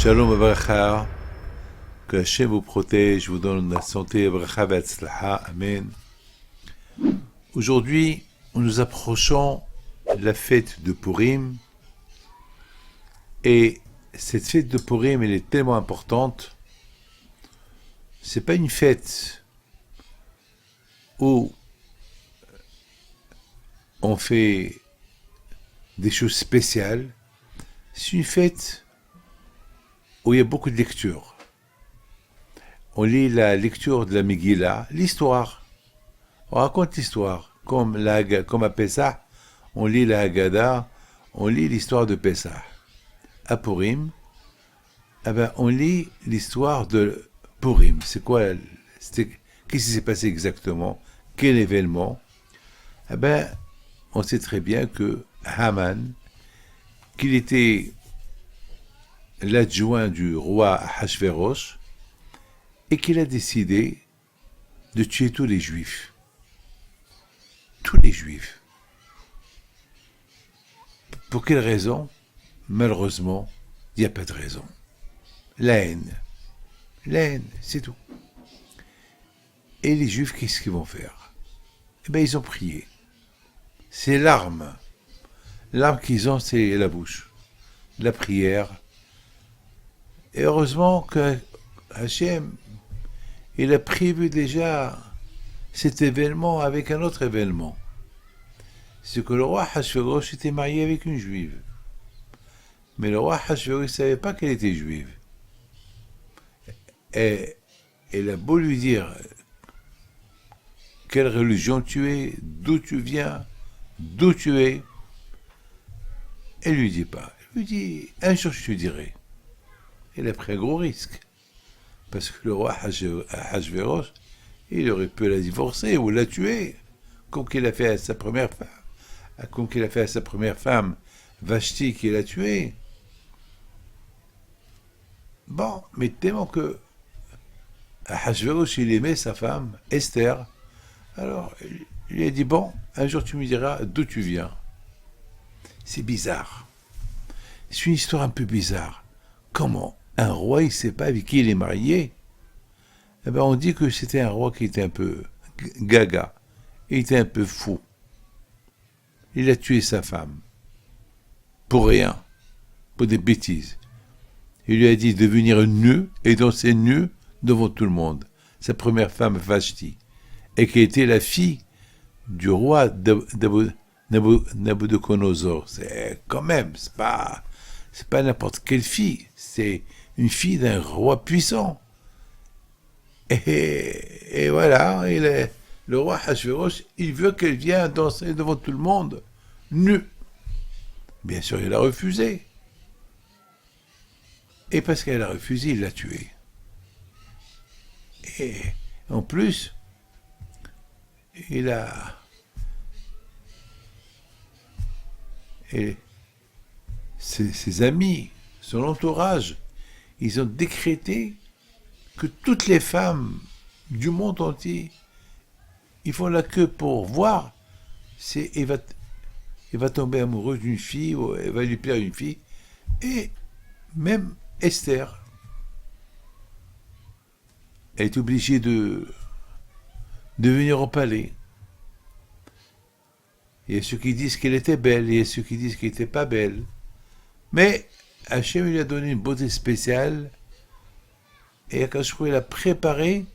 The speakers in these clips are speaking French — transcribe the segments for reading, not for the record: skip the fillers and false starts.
Shalom Abracha, que Hachem vous protège, vous donne la santé, Abracha Ve'atzlacha, Amen. Aujourd'hui, nous approchons la fête de Purim, et cette fête de Purim, elle est tellement importante. C'est pas une fête où on fait des choses spéciales, c'est une fête où il y a beaucoup de lectures. On lit la lecture de la Megillah, l'histoire. On raconte l'histoire. Comme à Pessah, on lit la Haggadah, on lit l'histoire de Pessah. À Purim, on lit l'histoire de Purim. C'est quoi? Qu'est-ce qui s'est passé exactement? Quel événement? On sait très bien que Haman, qu'il était l'adjoint du roi Ahashverosh, et qu'il a décidé de tuer tous les juifs. Tous les juifs. Pour quelle raison? Malheureusement, il n'y a pas de raison. La haine. La haine, c'est tout. Et les juifs, qu'est-ce qu'ils vont faire? Ils ont prié. C'est l'arme. L'arme qu'ils ont, c'est la bouche. La prière. Et heureusement que Hachem, il a prévu déjà cet événement avec un autre événement. C'est que le roi Ahashverosh était marié avec une juive. Mais le roi Ahashverosh ne savait pas qu'elle était juive. Et il a beau lui dire quelle religion tu es, d'où tu viens, d'où tu es, elle ne lui dit pas. Elle lui dit, un jour je te dirai. Il a pris un gros risque. Parce que le roi Ahashverosh, il aurait pu la divorcer ou la tuer, comme qu'il a fait à sa première femme. Comme qu'il a fait à sa première femme, Vashti, qu'il a tuée. Bon, mais tellement que Ahashverosh, il aimait sa femme, Esther, alors il lui a dit, bon, un jour tu me diras d'où tu viens. C'est bizarre. C'est une histoire un peu bizarre. Comment un roi, il ne sait pas avec qui il est marié? On dit que c'était un roi qui était un peu gaga. Il était un peu fou. Il a tué sa femme. Pour rien. Pour des bêtises. Il lui a dit de venir nu et danser nu devant tout le monde. Sa première femme, Vashti. Et qui était la fille du roi Nabucodonosor. C'est quand même, c'est pas n'importe quelle fille. C'est une fille d'un roi puissant. Et voilà, le roi Ahashverosh, il veut qu'elle vienne danser devant tout le monde, nue. Bien sûr, il a refusé. Et parce qu'elle a refusé, il l'a tuée. Et en plus, il a... Et ses amis, son entourage, ils ont décrété que toutes les femmes du monde entier, ils font la queue pour voir si elle va tomber amoureuse d'une fille ou elle va lui plaire une fille. Et même Esther, elle est obligée de venir au palais. Il y a ceux qui disent qu'elle était belle, il y a ceux qui disent qu'elle n'était pas belle. Mais Hachem lui a donné une beauté spéciale. Et Akash il a préparé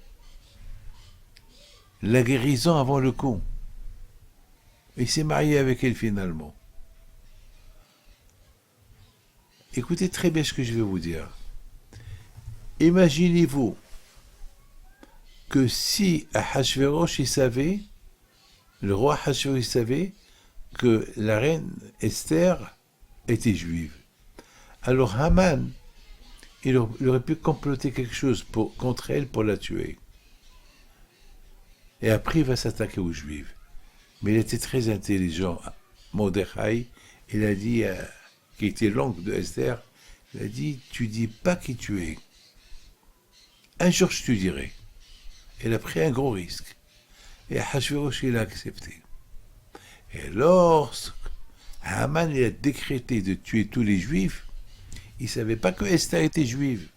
la guérison avant le coup. Il s'est marié avec elle finalement. Écoutez très bien ce que je vais vous dire. Imaginez-vous que si Ahashverosh il savait, le roi Ahashverosh savait que la reine Esther était juive. Alors Haman, il aurait pu comploter quelque chose contre elle pour la tuer. Et après, il va s'attaquer aux Juifs. Mais il était très intelligent. Mordechai, il a dit, qui était l'oncle de Esther, il a dit, tu dis pas qui tu es. Un jour, je te dirai. Il a pris un gros risque. Et Ahashverosh, il a accepté. Et lorsque Haman il a décrété de tuer tous les Juifs, Il ne savait pas que Esther était juive.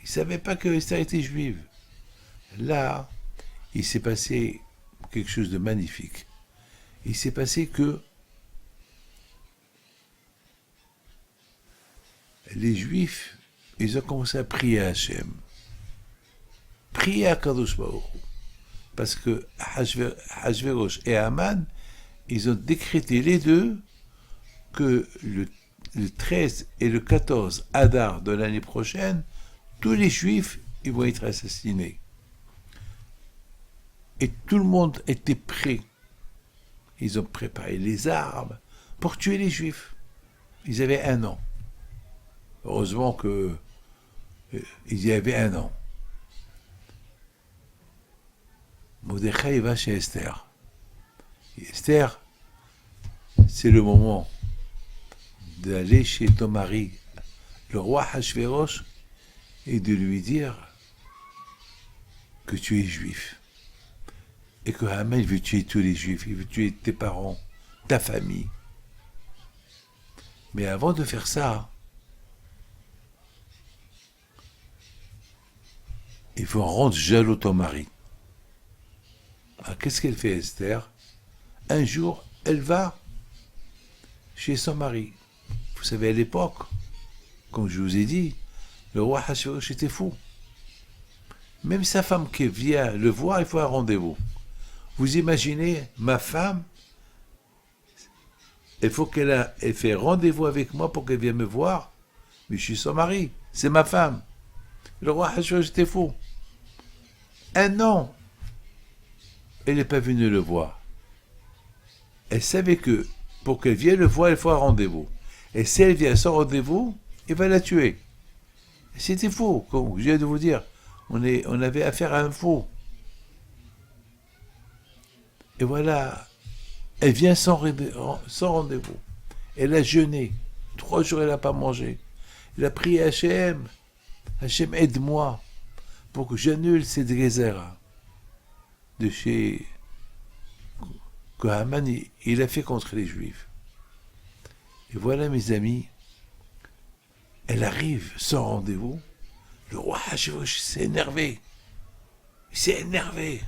Il ne savait pas que Esther était juive. Là, il s'est passé quelque chose de magnifique. Il s'est passé que les Juifs, ils ont commencé à prier à Hachem. Prier à Kadosh Baruch Hu. Parce que Hachvérosh et Haman, ils ont décrété les deux que le 13 et le 14 Adar de l'année prochaine, tous les Juifs, ils vont être assassinés. Et tout le monde était prêt. Ils ont préparé les armes pour tuer les Juifs. Ils avaient 1 an. Heureusement que il y avait 1 an. Mordechai va chez Esther. Et Esther, c'est le moment d'aller chez ton mari, le roi Hachvérosh, et de lui dire que tu es juif. Et que Haman veut tuer tous les juifs, il veut tuer tes parents, ta famille. Mais avant de faire ça, il faut rendre jaloux ton mari. Alors, qu'est-ce qu'elle fait, Esther? Un jour, elle va chez son mari. Vous savez, à l'époque, comme je vous ai dit, le roi Hachvérosh était fou. Même sa femme qui vient le voir, il faut un rendez-vous. Vous imaginez, ma femme, il faut qu'elle fait rendez-vous avec moi pour qu'elle vienne me voir. Mais je suis son mari, c'est ma femme. Le roi Hachvérosh était fou. 1 an, elle n'est pas venue le voir. Elle savait que pour qu'elle vienne le voir, il faut un rendez-vous. Et si elle vient sans rendez-vous, il va la tuer. C'était faux, comme je viens de vous dire. On avait affaire à un faux. Et voilà, elle vient sans rendez-vous. Elle a jeûné. 3 jours, elle n'a pas mangé. Elle a prié à Hachem. Hachem, aide-moi pour que j'annule cette Gézera de chez que Haman il a fait contre les Juifs. Et voilà, mes amis, elle arrive sans rendez-vous. Le roi Hachvérosh s'est énervé. Il s'est énervé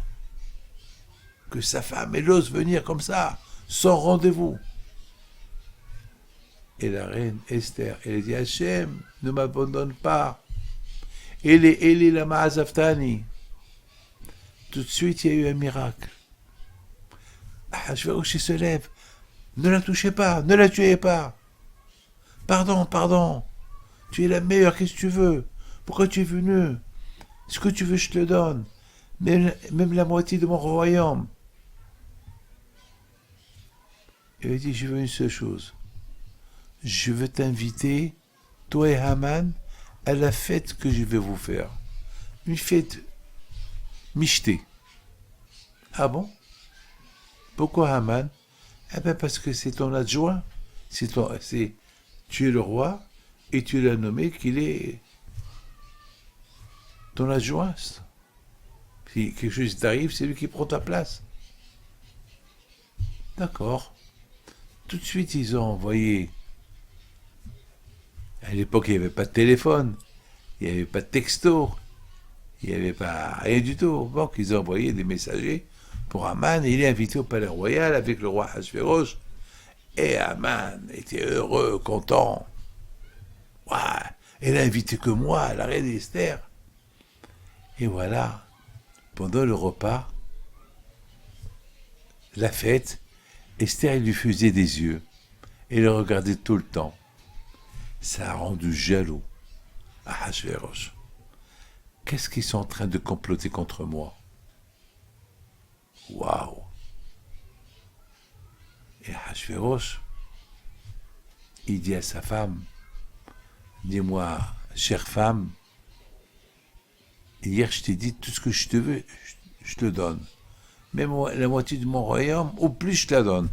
que sa femme, elle ose venir comme ça, sans rendez-vous. Et la reine Esther, elle dit, Hachem, ne m'abandonne pas. Eli lama azaftani. Tout de suite, il y a eu un miracle. Hachvérosh se lève. Ne la touchez pas, ne la tuez pas. Pardon. Tu es la meilleure, qu'est-ce que tu veux? Pourquoi tu es venu? Ce que tu veux, je te le donne. Même la moitié de mon royaume. Il a dit, je veux une seule chose. Je veux t'inviter, toi et Haman, à la fête que je vais vous faire. Une fête michetée. Ah bon? Pourquoi Haman? Eh bien parce que c'est ton adjoint. Tu es le roi et tu l'as nommé qu'il est ton adjoint. Si quelque chose t'arrive, c'est lui qui prend ta place. D'accord. Tout de suite, ils ont envoyé. À l'époque, il n'y avait pas de téléphone, il n'y avait pas de texto, il n'y avait pas rien du tout. Donc, ils ont envoyé des messagers pour Haman. Il est invité au palais royal avec le roi Hachvérosh. Et Haman était heureux, content. Ouais, elle a invité que moi, la reine Esther. Et voilà, pendant le repas, la fête, Esther, il lui faisait des yeux. Et le regardait tout le temps. Ça a rendu jaloux à Hachvérosh. Qu'est-ce qu'ils sont en train de comploter contre moi? Waouh! Et Hachvérosh, il dit à sa femme, dis-moi, chère femme, hier je t'ai dit tout ce que je te veux, je te donne. Même la moitié de mon royaume, ou plus je te la donne.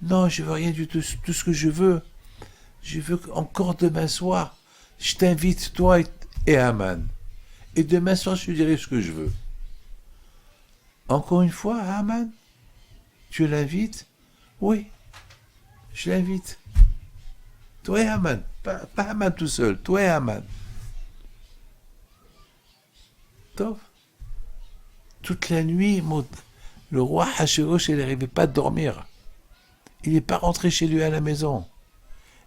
Non, je veux rien du tout. Tout ce que je veux encore demain soir, je t'invite, toi et Haman. Et demain soir, je te dirai ce que je veux. Encore une fois, Haman, tu l'invites? Oui, je l'invite. Toi et Haman. Pas Haman tout seul, toi et Haman. Tov. Toute la nuit, le roi Hachvérosh, il n'arrivait pas à dormir. Il n'est pas rentré chez lui à la maison.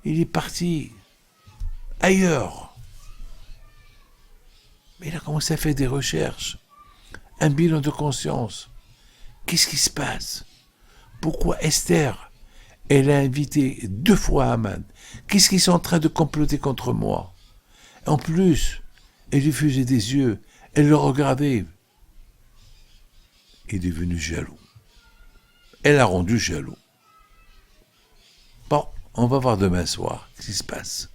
Il est parti ailleurs. Mais il a commencé à faire des recherches, un bilan de conscience. Qu'est-ce qui se passe? Pourquoi Esther, elle a invité 2 fois Haman? Qu'est-ce qu'ils sont en train de comploter contre moi? En plus, elle lui faisait des yeux, elle le regardait. Il est devenu jaloux. Elle a rendu jaloux. Bon, on va voir demain soir ce qui se passe.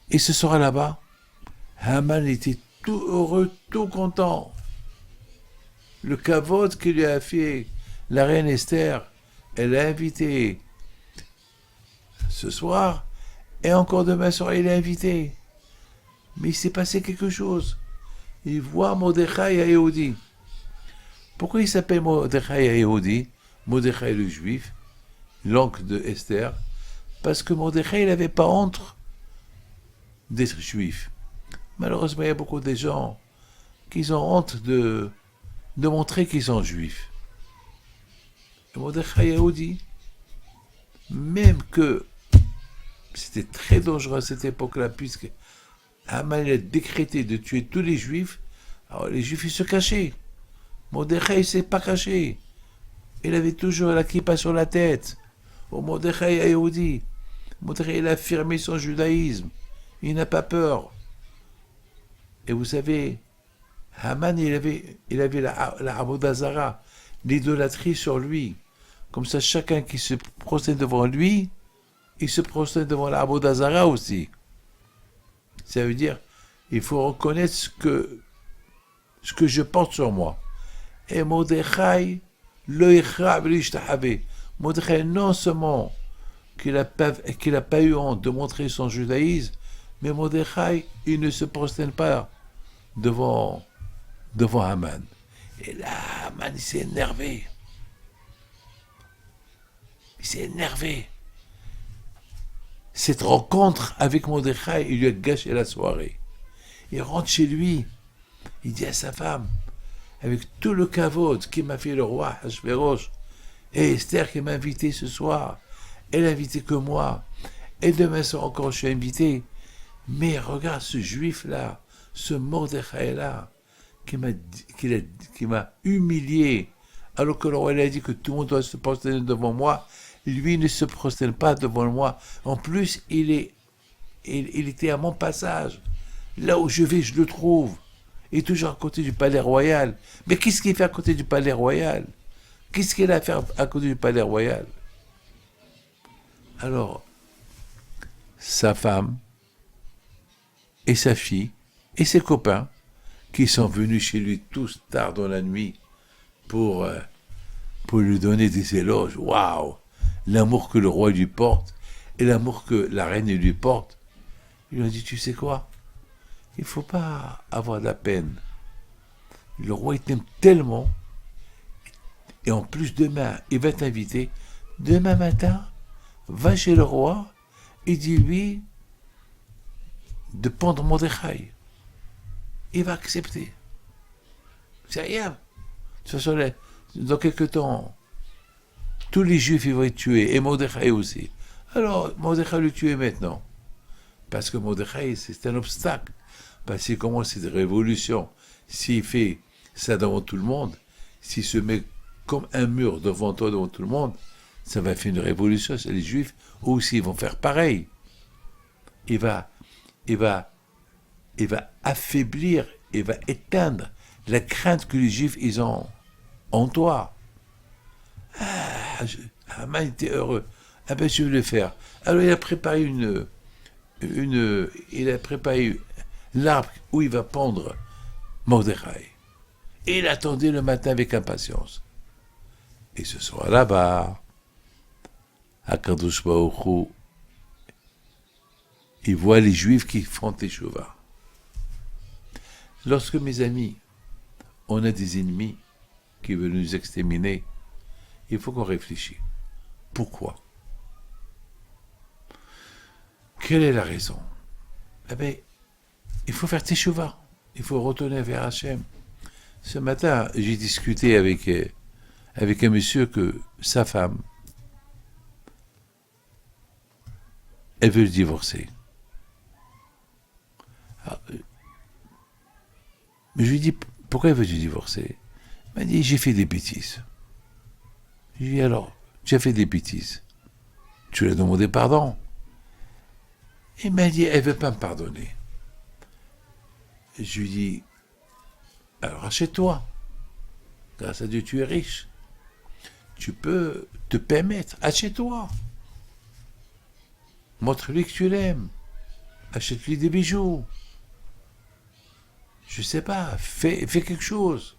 Et ce soir là-bas, Haman était tout heureux, tout content. Le kavod qu'il lui a fait la reine Esther, elle l'a invité ce soir, et encore demain soir, il l'a invité. Mais il s'est passé quelque chose. Il voit Mordechai à Yehudi. Pourquoi il s'appelle Mordechai à Yehudi? Mordechai le juif, l'oncle de Esther, parce que Mordechai n'avait pas honte d'être juif. Malheureusement, il y a beaucoup de gens qui ont honte de montrer qu'ils sont juifs. Et Mordechai Yehudi, même que c'était très dangereux à cette époque-là, puisque Haman a décrété de tuer tous les juifs, alors les juifs ils se cachaient. Mordechai ne s'est pas caché. Il avait toujours la kippa sur la tête. Oh, Mordechai Yehudi. Mordechai, il a affirmé son judaïsme. Il n'a pas peur. Et vous savez, Haman, il avait la Avodah Zara, l'idolâtrie sur lui. Comme ça, chacun qui se prosterne devant lui, il se prosterne devant la Avodah Zara aussi. Ça veut dire, il faut reconnaître ce que je porte sur moi. Et Mordechai, Mordechai, non seulement qu'il n'a pas eu honte de montrer son judaïsme, mais Mordechai, il ne se prosterne pas devant Haman. Et là, Haman, il s'est énervé. Cette rencontre avec Mordechai, il lui a gâché la soirée. Il rentre chez lui, il dit à sa femme, avec tout le kavod qui m'a fait le roi Hachvérosh, et Esther qui m'a invité ce soir, elle n'a invité que moi, et demain soir encore je suis invité, mais regarde ce juif-là, ce Mordechai-là, qui m'a humilié, alors que le roi a dit que tout le monde doit se prosterner devant moi, lui ne se prosterne pas devant moi. En plus, il était à mon passage. Là où je vais, je le trouve. Il est toujours à côté du palais royal. Mais qu'est-ce qu'il fait à côté du palais royal? Qu'est-ce qu'il a à faire à côté du palais royal? Alors, sa femme et sa fille et ses copains qui sont venus chez lui tous tard dans la nuit pour lui donner des éloges. Waouh! L'amour que le roi lui porte et l'amour que la reine lui porte. Il lui a dit, tu sais quoi? Il ne faut pas avoir de la peine. Le roi t'aime tellement, et en plus demain, il va t'inviter. Demain matin, va chez le roi et dis-lui de pendre Mordechai. Il va accepter. C'est rien. De toute façon, dans quelques temps, tous les juifs ils vont être tués, et Mordechai aussi. Alors, Mordechai le tuer maintenant. Parce que Mordechai, c'est un obstacle. Parce qu'il commence cette révolution. S'il fait ça devant tout le monde, s'il se met comme un mur devant toi, devant tout le monde, ça va faire une révolution. Les juifs aussi vont faire pareil. Il va affaiblir, il va éteindre la crainte que les juifs ils ont en toi. Haman était heureux. Ah ben je vais le faire. Alors il a préparé l'arbre où il va pendre Mordechai. Et il attendait le matin avec impatience. Et ce soir là-bas, Akadosh Baruch Hu, il voit les Juifs qui font teshuva. Lorsque mes amis, on a des ennemis qui veulent nous exterminer, il faut qu'on réfléchisse. Pourquoi? quelle est la raison? Eh bien, il faut faire teshuva. Il faut retourner vers Hachem. Ce matin, j'ai discuté avec un monsieur que sa femme, elle veut le divorcer. Alors, mais je lui dis, pourquoi elle veut te divorcer? Il m'a dit, j'ai fait des bêtises. Je lui dis, alors, tu as fait des bêtises. Tu lui as demandé pardon. Il m'a dit, elle ne veut pas me pardonner. Je lui dis, alors achète-toi. Grâce à Dieu, tu es riche. Tu peux te permettre, achète-toi. Montre-lui que tu l'aimes. Achète-lui des bijoux. Je sais pas, fais quelque chose.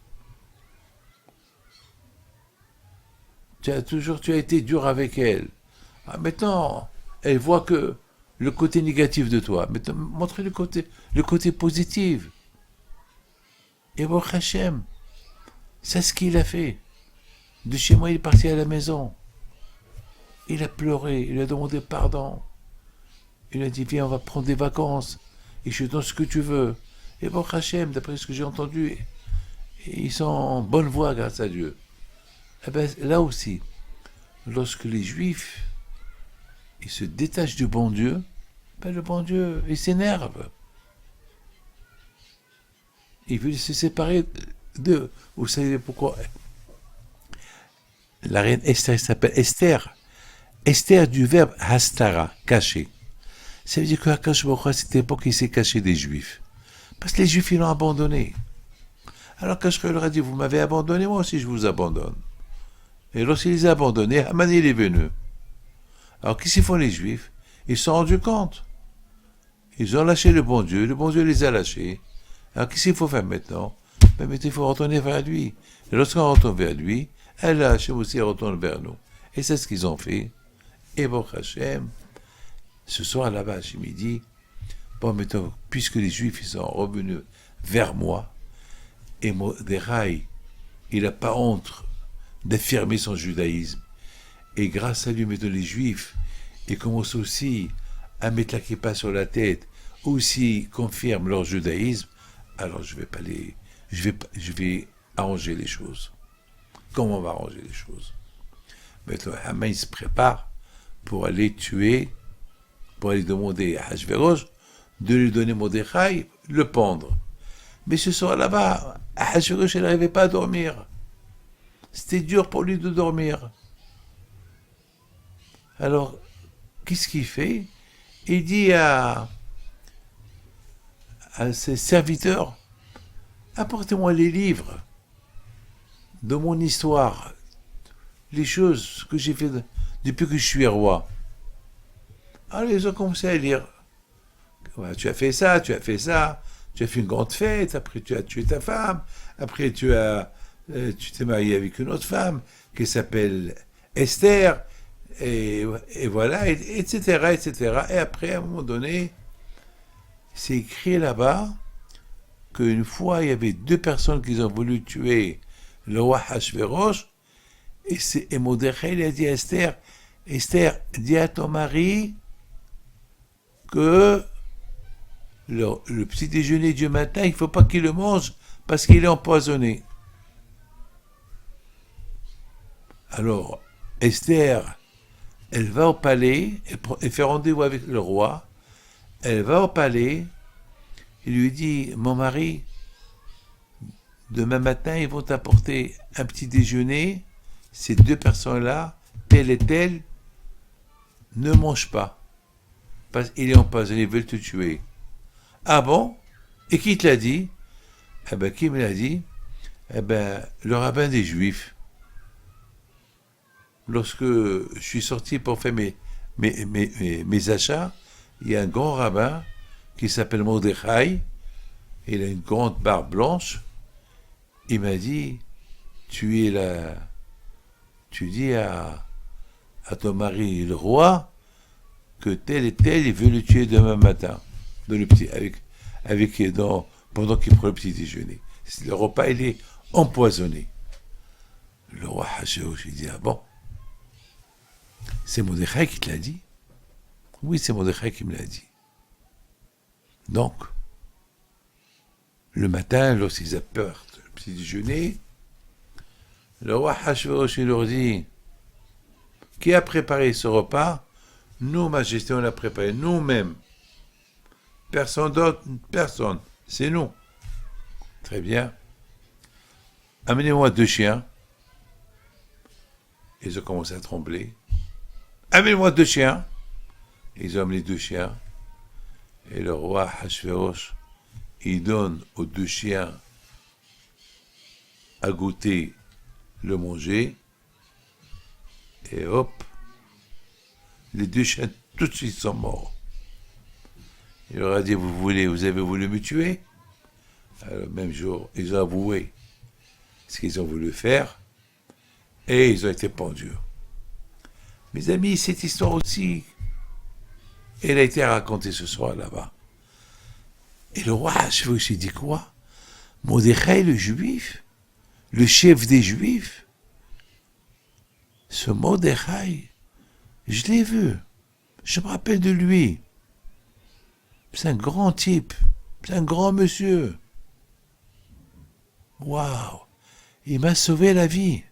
Tu as été dur avec elle. Ah, maintenant, elle voit que le côté négatif de toi. Maintenant, montre le côté positif. Et bon, Hachem, c'est ce qu'il a fait. De chez moi, il est parti à la maison. Il a pleuré, il a demandé pardon. Il a dit, viens, on va prendre des vacances. Et je te donne ce que tu veux. Et bon, Hachem, d'après ce que j'ai entendu, ils sont en bonne voie grâce à Dieu. Eh ben, là aussi, lorsque les Juifs ils se détachent du bon Dieu, ben le bon Dieu, il s'énerve. Il veut se séparer d'eux. Vous savez pourquoi? La reine Esther s'appelle Esther. Esther du verbe hastara, caché. Ça veut dire que Akash Baruch Hu, à cette époque, il s'est caché des Juifs. Parce que les Juifs, ils l'ont abandonné. Alors Akash leur a dit, vous m'avez abandonné, moi aussi je vous abandonne. Et lorsqu'il les a abandonnés, Haman il est venu. Alors qu'est-ce qu'ils font les Juifs? Ils se sont rendus compte. Ils ont lâché le bon Dieu les a lâchés. Alors qu'est-ce qu'il faut faire maintenant? Ben, mais il faut retourner vers lui. Et lorsqu'on retourne vers lui, Allah Hachem aussi retourne vers nous. Et c'est ce qu'ils ont fait. Et bon Hachem, ce soir là-bas, Hachem il dit, bon maintenant, puisque les Juifs ils sont revenus vers moi, et Mordechai, il n'a pas honte d'affirmer son judaïsme. Et grâce à lui, maintenant les Juifs, ils commencent aussi à mettre la kippa sur la tête, aussi confirment leur judaïsme, alors je vais arranger les choses. Comment on va arranger les choses? Maintenant, Haman se prépare pour aller demander à Hachvérosh de lui donner Mordechai, le pendre. Mais ce soir là-bas, Hachvérosh n'arrivait pas à dormir. C'était dur pour lui de dormir. Alors, qu'est-ce qu'il fait? Il dit à ses serviteurs, apportez-moi les livres de mon histoire, les choses que j'ai fait depuis que je suis roi. Alors ils ont commencé à lire. Ouais, tu as fait ça, tu as fait ça, tu as fait une grande fête, après tu as tué ta femme, après tu t'es marié avec une autre femme qui s'appelle Esther, et voilà, etc., etc. Et après, à un moment donné, c'est écrit là-bas qu'une fois, il y avait 2 personnes qui ont voulu tuer le roi Hachvérosh, et Mordechai il a dit à Esther, Esther, dis à ton mari que le petit déjeuner du matin, il ne faut pas qu'il le mange parce qu'il est empoisonné. Alors, Esther, elle va au palais, elle fait rendez-vous avec le roi, elle va au palais, il lui dit, mon mari, demain matin, ils vont t'apporter un petit déjeuner, ces 2 personnes-là, telle et telle, ne mangent pas, parce qu'il est empoisonné, ils veulent te tuer. Ah bon? Et qui te l'a dit? Eh ben, qui me l'a dit? Eh ben, le rabbin des Juifs. Lorsque je suis sorti pour faire mes achats, il y a un grand rabbin qui s'appelle Mordechai, il a une grande barbe blanche, il m'a dit, tu dis à ton mari, le roi, que tel et tel, il veut le tuer demain matin, pendant qu'il prend le petit déjeuner. Le repas, il est empoisonné. Le roi Hachvérosh, il dit, ah bon? C'est Mordechai qui te l'a dit? Oui, c'est Mordechai qui me l'a dit. Donc, le matin, lorsqu'ils apportent le petit déjeuner, le roi Hachvérosh leur dit, qui a préparé ce repas? Nous, Majesté, on l'a préparé nous-mêmes. Personne d'autre, personne. C'est nous. Très bien. Amenez-moi 2 chiens. Ils ont commencé à trembler. Amenez-moi 2 chiens. Ils ont amené 2 chiens. Et le roi Hachvérosh, il donne aux 2 chiens à goûter le manger. Et hop, les 2 chiens tout de suite sont morts. Il leur a dit, vous avez voulu me tuer? Alors, le même jour, ils ont avoué ce qu'ils ont voulu faire et ils ont été pendus. Mes amis, cette histoire aussi, elle a été racontée ce soir là-bas. Et le roi Hachvérosh dit quoi? Mordechai le juif, le chef des juifs, ce Mordechai, je l'ai vu, je me rappelle de lui. C'est un grand type, c'est un grand monsieur. Waouh, il m'a sauvé la vie.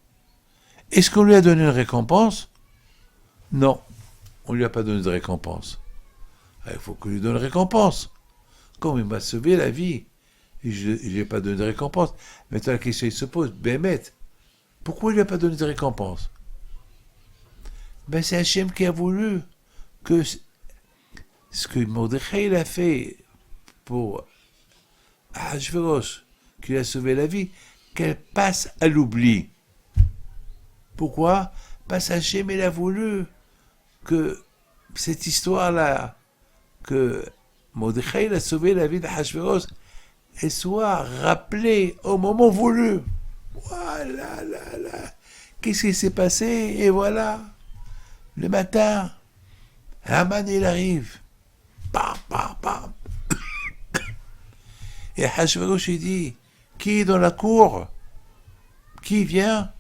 Est-ce qu'on lui a donné une récompense? Non, on ne lui a pas donné de récompense. Il faut qu'on lui donne une récompense. Comme il m'a sauvé la vie, et je ne lui ai pas donné de récompense. Maintenant la question se pose, Bémet, pourquoi il ne lui a pas donné de récompense? Ben c'est Hachem qui a voulu que ce que Mordechai a fait pour Hachvérosh, qui lui a sauvé la vie, qu'elle passe à l'oubli. Pourquoi? Parce qu'Hachem il a voulu que cette histoire-là, que Mordechai a sauvé la vie de Hachvérosh, elle soit rappelée au moment voulu. Voilà, là, là. Qu'est-ce qui s'est passé? Et voilà, le matin, Haman il arrive. Bam, bam, bam. Et Hachvérosh il dit, qui est dans la cour? Qui vient?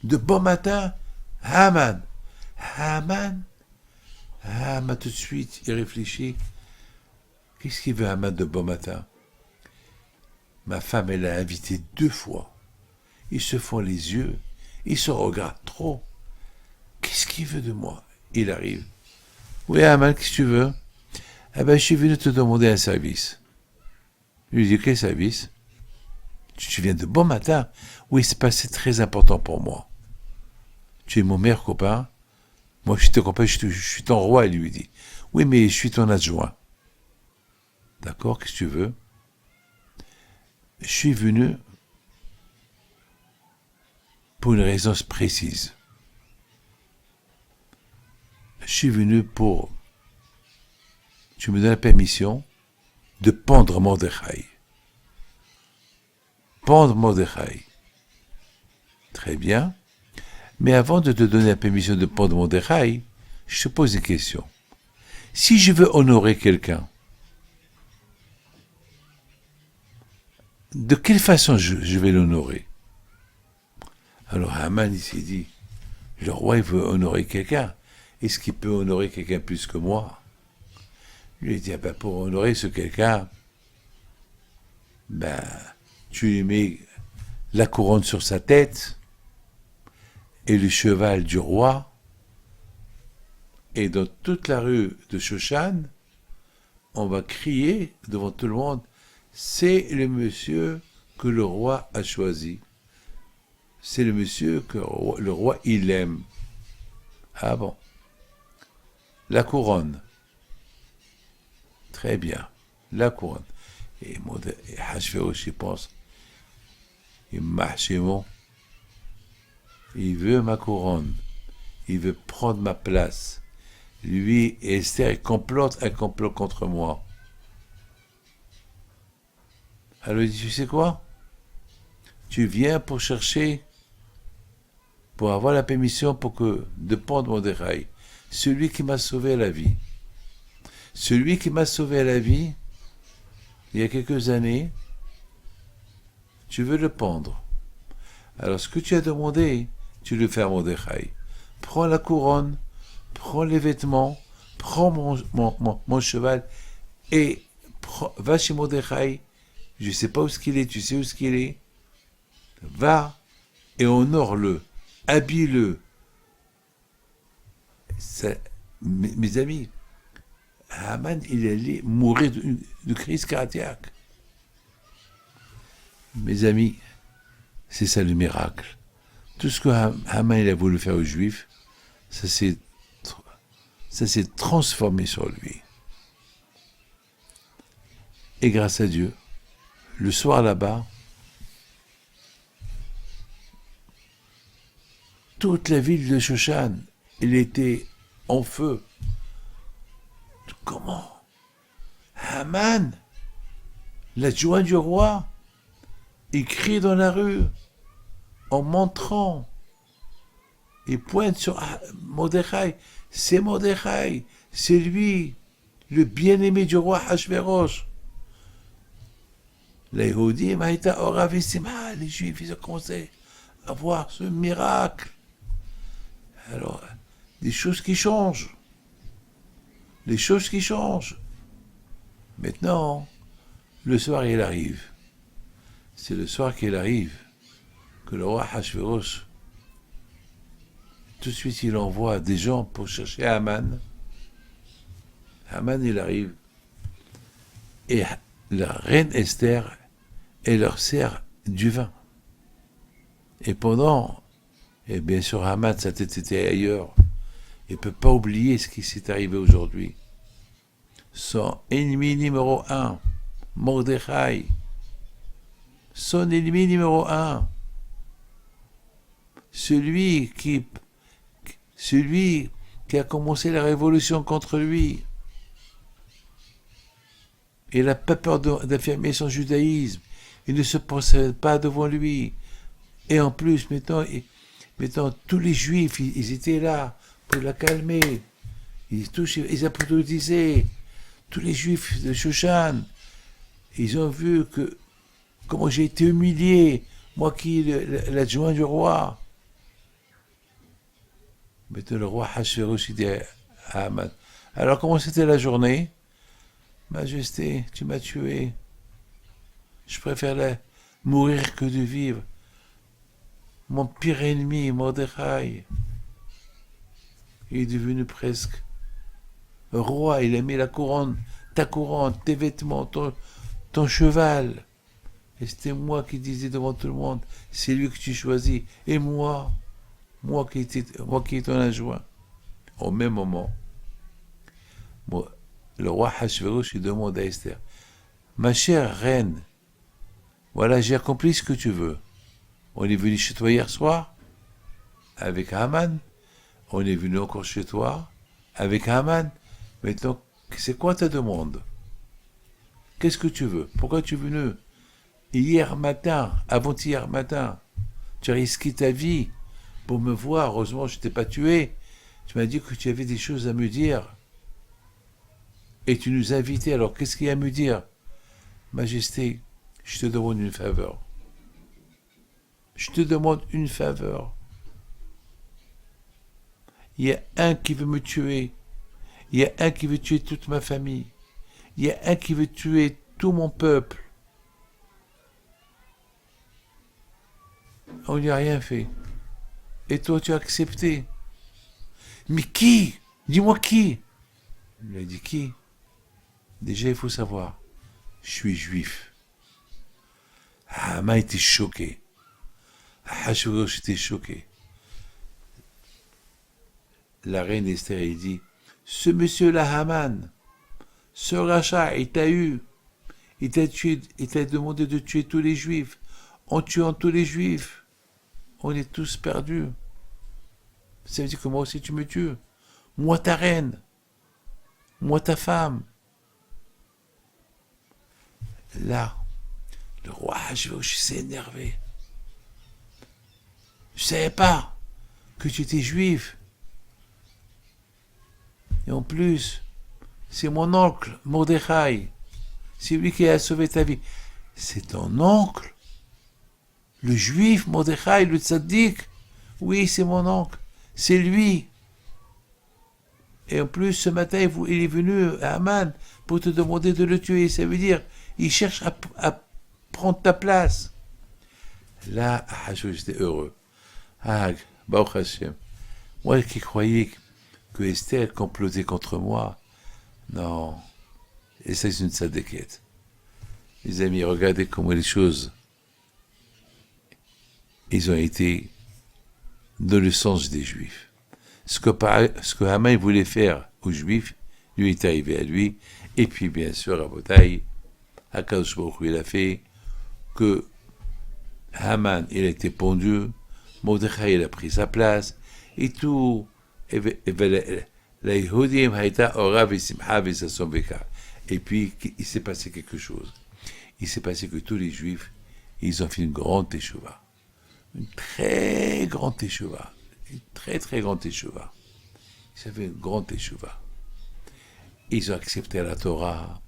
De bon matin, Haman. Haman tout de suite, il réfléchit. Qu'est-ce qu'il veut Haman de bon matin? Ma femme, elle l'a invité 2 fois. Ils se font les yeux, ils se regardent trop. Qu'est-ce qu'il veut de moi? Il arrive. Oui, Haman, qu'est-ce que tu veux? Eh ben, je suis venu te demander un service. Je lui dis, quel service? Tu viens de bon matin? Oui, c'est très important pour moi. Tu es mon meilleur copain. Moi, je suis ton copain, je suis ton roi, il lui dit. Oui, mais je suis ton adjoint. D'accord, qu'est-ce que tu veux? Je suis venu pour une raison précise. Je suis venu pour... Tu me donnes la permission de pendre Mordechai. Pendre Mordechai. Très bien. Mais avant de te donner la permission de pendre Mordechai, je te pose une question. Si je veux honorer quelqu'un, de quelle façon je vais l'honorer? Alors Haman, il s'est dit, le roi, il veut honorer quelqu'un. Est-ce qu'il peut honorer quelqu'un plus que moi? Je lui ai dit, pour honorer ce quelqu'un, tu lui mets la couronne sur sa tête et le cheval du roi, et dans toute la rue de Shoshan, on va crier devant tout le monde, c'est le monsieur que le roi a choisi. C'est le monsieur que le roi, il aime. Ah bon. La couronne. Très bien. La couronne. Et Hachvérosh, il pense, il veut ma couronne. Il veut prendre ma place. Lui et Esther, ils complotent un complot contre moi. Alors il dit, tu sais quoi? Tu viens pour chercher, pour avoir la permission de pendre Mordechai, celui qui m'a sauvé la vie. Celui qui m'a sauvé la vie, il y a quelques années, tu veux le pendre. Alors ce que tu as demandé, tu le fais à Mordechai. Prends la couronne, prends les vêtements, prends mon cheval et va chez Mordechai. Je ne sais pas où ce qu'il est, tu sais où ce qu'il est. Va et honore-le, habille-le. Mes amis, Haman, il allait mourir de crise cardiaque. Mes amis, c'est ça le miracle. Tout ce que Haman il a voulu faire aux Juifs, ça s'est transformé sur lui. Et grâce à Dieu, le soir là-bas, toute la ville de Shoshan, elle était en feu. Comment Haman, l'adjoint du roi, il crie dans la rue en montrant. Il pointe sur Mordechai. C'est Mordechai, c'est lui, le bien-aimé du roi Hachvérosh. Les Yehudim, les Juifs, ils ont commencé à voir ce miracle. Alors, des choses qui changent. Les choses qui changent. Maintenant, le soir, il arrive. C'est le soir qu'il arrive que le roi Hachvérosh, tout de suite, il envoie des gens pour chercher Haman. Haman, il arrive. Et la reine Esther, elle leur sert du vin. Et et bien sûr, Haman, sa tête était ailleurs. Il ne peut pas oublier ce qui s'est arrivé aujourd'hui. Son ennemi numéro 1, Mordechai. Son ennemi numéro 1. Celui qui a commencé la révolution contre lui. Il n'a pas peur d'affirmer son judaïsme. Il ne se procède pas devant lui. Et en plus, maintenant tous les Juifs, ils étaient là pour la calmer. Ils applaudissaient. Tous les Juifs de Shoshan, ils ont vu comment j'ai été humilié, moi qui l'adjoint du roi. Maintenant, le roi Hachvérosh, il dit à Haman, alors comment c'était la journée? Majesté, tu m'as tué. Je préfère mourir que de vivre. Mon pire ennemi, Mordechai, il est devenu presque roi. Il a mis la couronne, ta couronne, tes vêtements, ton cheval. Et c'était moi qui disais devant tout le monde, c'est lui que tu choisis. Et moi qui est ton adjoint. Au même moment, le roi Hachvérosh demande à Esther, ma chère reine, voilà, j'ai accompli ce que tu veux. On est venu chez toi hier soir avec Haman. On est venu encore chez toi avec Haman. Maintenant, c'est quoi ta demande? Qu'est-ce que tu veux? Pourquoi tu es venu? Hier matin, avant-hier matin, tu as risqué ta vie pour me voir. Heureusement, je ne t'ai pas tué. Tu m'as dit que tu avais des choses à me dire. Et tu nous as invités. Alors, qu'est-ce qu'il y a à me dire? Majesté, je te demande une faveur. Je te demande une faveur. Il y a un qui veut me tuer. Il y a un qui veut tuer toute ma famille. Il y a un qui veut tuer tout mon peuple. On n'y a rien fait. Et toi, tu as accepté. Mais qui? Dis-moi qui? Il a dit qui? Déjà, il faut savoir. Je suis juif. Haman était choqué. Hachvérosh était choqué. La reine Esther, elle dit, ce monsieur-là, Haman, ce rachat, il t'a eu. Il t'a tué, il t'a demandé de tuer tous les juifs. En tuant tous les juifs, on est tous perdus. Ça veut dire que moi aussi tu me tues. Moi ta reine. Moi ta femme. Là, le roi Hachvérosh s'est énervé. Je ne savais pas que tu étais juif. Et en plus, c'est mon oncle, Mordechai. C'est lui qui a sauvé ta vie. C'est ton oncle? Le juif, Mordechai, le tzaddik? Oui, c'est mon oncle. C'est lui. Et en plus, ce matin, il est venu à Haman pour te demander de le tuer. Ça veut dire, il cherche à prendre ta place. Là, j'étais heureux. Ah, Baruch Hashem. Moi qui croyais que Esther complotait contre moi, non. Et ça, c'est une sadéquette. Les amis, regardez comment les choses, ils ont été dans le sens des Juifs. Ce que Haman voulait faire aux Juifs, lui est arrivé à lui. Et puis, bien sûr, à Botaï, Akadosh Baruch Hu, il a fait que Haman, il a été pendu, Mordechai, il a pris sa place, et tout, et puis, il s'est passé quelque chose. Il s'est passé que tous les Juifs, ils ont fait une grande teshuva. Une très grande teshuva. Une très, très grande teshuva. Ils ont fait une grande teshuva. Ils ont accepté la Torah.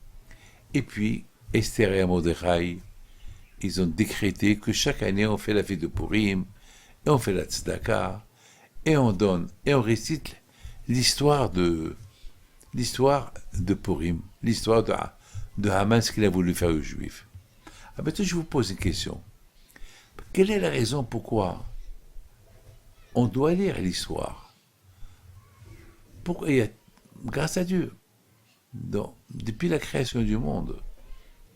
Et puis, Esther et Mordechai, ils ont décrété que chaque année, on fait la fête de Purim, et on fait la tzedaka, et on donne, et on récite l'histoire de Purim, l'histoire de Haman, ce qu'il a voulu faire aux Juifs. Ah, maintenant, je vous pose une question. Quelle est la raison pourquoi on doit lire l'histoire? Pourquoi, grâce à Dieu, depuis la création du monde,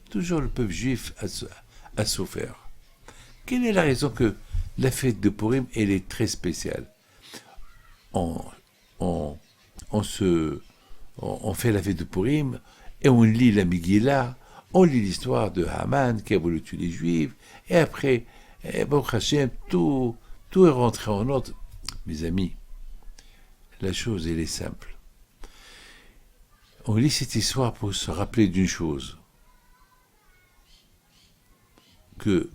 toujours le peuple juif a souffert. Quelle est la raison que la fête de Purim, elle est très spéciale? On fait la fête de Purim et on lit la Megillah, on lit l'histoire de Haman qui a voulu tuer les Juifs, et après, Baruch Hashem, tout est rentré en ordre. Mes amis, la chose, elle est simple. On lit cette histoire pour se rappeler d'une chose, que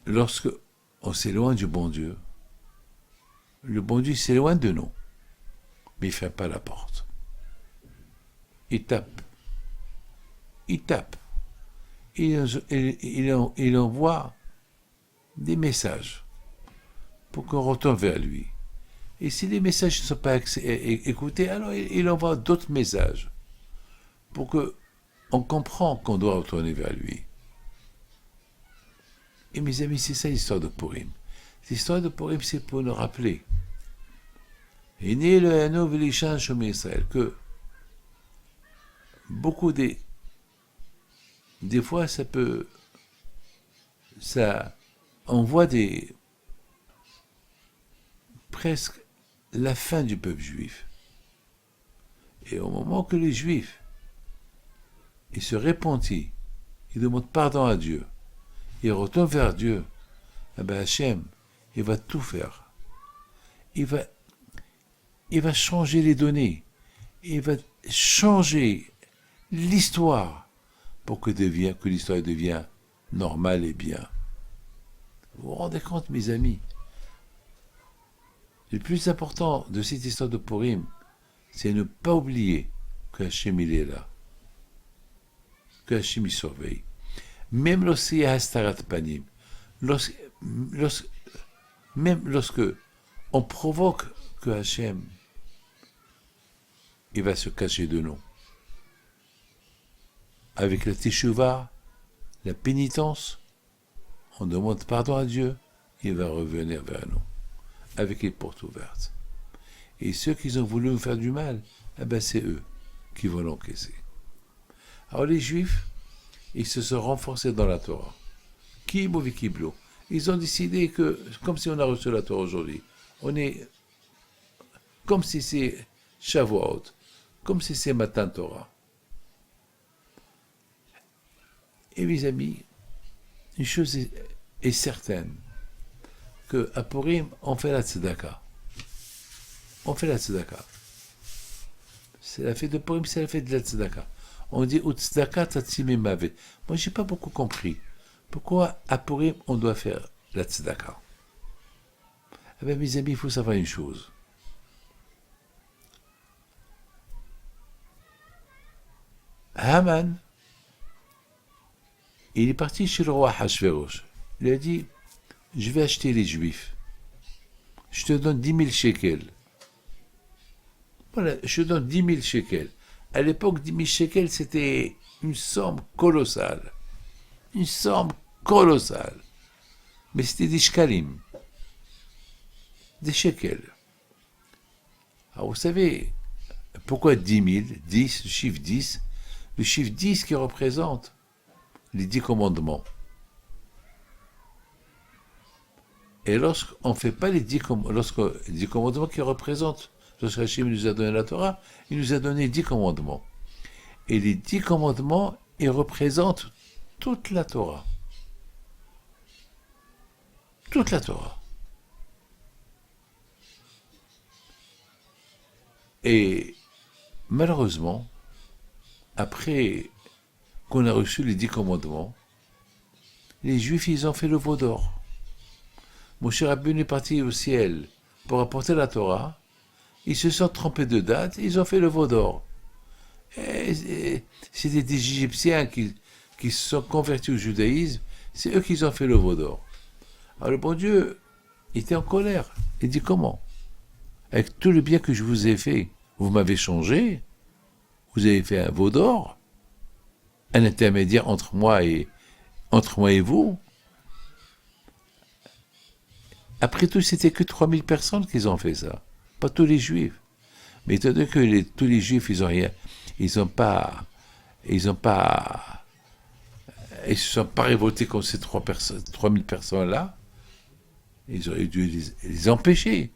lorsque on s'éloigne du bon Dieu, le bon Dieu s'éloigne de nous, mais il ne ferme pas la porte. Il tape. Il envoie des messages pour qu'on retourne vers lui. Et si les messages ne sont pas écoutés, alors il envoie d'autres messages pour qu'on comprenne qu'on doit retourner vers lui. Et mes amis, c'est ça l'histoire de Purim. L'histoire de Purim, c'est pour nous rappeler que beaucoup des fois, on voit presque la fin du peuple juif. Et au moment que les Juifs, ils se repentent, ils demandent pardon à Dieu, ils retournent vers Dieu, eh bien Hachem, il va tout faire. Il va changer les données. Il va changer l'histoire pour que l'histoire devienne normale et bien. Vous vous rendez compte, mes amis? Le plus important de cette histoire de Purim, c'est ne pas oublier que Hachem il est là, que Hachem il surveille. Même lorsqu'il y a Hastarat Panim, même lorsque on provoque que Hachem il va se cacher de nous. Avec la teshuva, la pénitence, on demande pardon à Dieu, il va revenir vers nous, avec les portes ouvertes. Et ceux qui ont voulu nous faire du mal, eh ben c'est eux qui vont l'encaisser. Alors les Juifs, ils se sont renforcés dans la Torah. Kiblo. Ils ont décidé que, comme si on a reçu la Torah aujourd'hui, on est comme si c'est Shavuot, comme si c'est Matan Torah. Et mes amis, une chose est certaine, qu'à Purim, on fait la tzedaka. On fait la tzedaka. C'est la fête de Purim, c'est la fête de la tzedaka. On dit « tzedaka tatzimi mavet ». Moi, je n'ai pas beaucoup compris. Pourquoi à Purim, on doit faire la tzedaka? Eh bien, mes amis, il faut savoir une chose. Haman, il est parti chez le roi Hachvérosh. Il a dit, je vais acheter les Juifs. Je te donne 10 000 shekels. Voilà, je donne 10 000 shekels. À l'époque, 10 000 shekels, c'était une somme colossale. Une somme colossale. Mais c'était des shkalim, des shekels. Alors vous savez, pourquoi 10 000, 10, le chiffre 10? Le chiffre 10 qui représente les 10 commandements. Et lorsqu'on ne fait pas les 10 commandements qui représentent, lorsque Hachem nous a donné la Torah, il nous a donné 10 commandements. Et les 10 commandements, ils représentent toute la Torah. Toute la Torah. Et malheureusement, après qu'on a reçu les 10 commandements, les Juifs, ils ont fait le veau d'or. Moshe Rabbeinu est parti au ciel pour apporter la Torah. Ils se sont trompés de date, ils ont fait le veau d'or. C'était des Égyptiens qui se sont convertis au judaïsme, c'est eux qui ont fait le veau d'or. Alors le bon Dieu était en colère. Il dit comment? Avec tout le bien que je vous ai fait, vous m'avez changé, vous avez fait un veau d'or, un intermédiaire entre moi et vous. Après tout, c'était que 3000 personnes qui ont fait ça, pas tous les Juifs. Mais étant donné que tous les Juifs, ils se sont pas révoltés contre ces 3000 personnes-là, ils auraient dû les empêcher.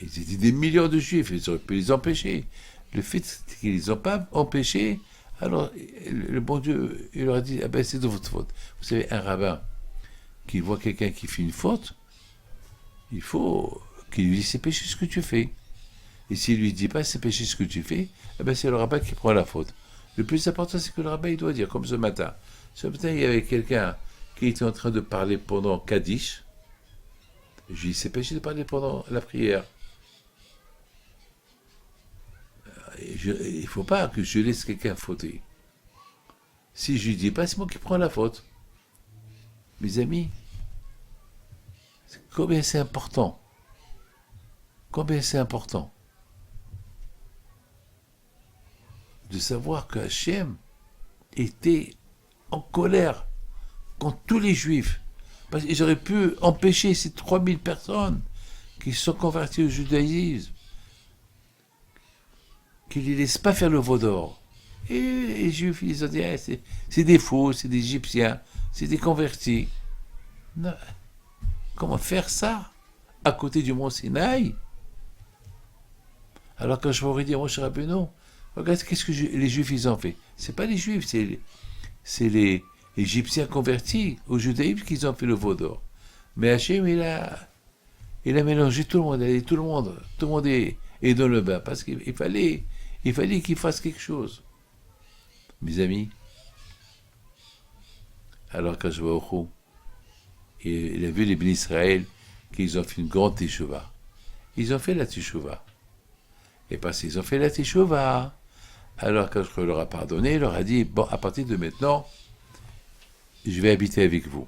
Ils étaient des millions de Juifs, ils auraient pu les empêcher. Le fait qu'ils ne les ont pas empêchés, alors le bon Dieu, il leur a dit, ah ben c'est de votre faute. Vous savez, un rabbin qui voit quelqu'un qui fait une faute, il faut qu'il lui dise, c'est péché ce que tu fais. Et s'il lui dit pas, c'est péché ce que tu fais, eh ben c'est le rabbin qui prend la faute. Le plus important, c'est que le rabbin, il doit dire, comme ce matin. Ce matin, il y avait quelqu'un qui était en train de parler pendant Kaddish. Je lui dis, c'est péché de parler pendant la prière. Il ne faut pas que je laisse quelqu'un fauter. Si je lui dis pas, c'est moi qui prends la faute. Mes amis, combien c'est important. Combien c'est important de savoir que Hachem était en colère contre tous les Juifs. Parce qu'ils auraient pu empêcher ces 3000 personnes qui se sont converties au judaïsme, qu'ils ne les laissent pas faire le veau d'or. Et les Juifs, ils ont dit, ah, c'est des faux, c'est des Égyptiens, c'est des convertis. Non. Comment faire ça à côté du mont Sinaï? Alors quand je m'aurais dit, moi, Moshe Rabbeinu, regarde qu'est-ce que les Juifs ils ont fait. C'est pas les Juifs, c'est les Égyptiens convertis au judaïsme qui ont fait le veau d'or. Mais Hachem, il a mélangé tout le monde. Tout le monde est dans le bain. Parce qu'il fallait qu'il fasse quelque chose. Mes amis, alors quand je vais au Chou, il a vu les bénis Israël qu'ils ont fait une grande teshuva. Ils ont fait la teshuva. Et parce qu'ils ont fait la teshuva, alors quand je leur ai pardonné, il leur a dit, bon, à partir de maintenant, je vais habiter avec vous.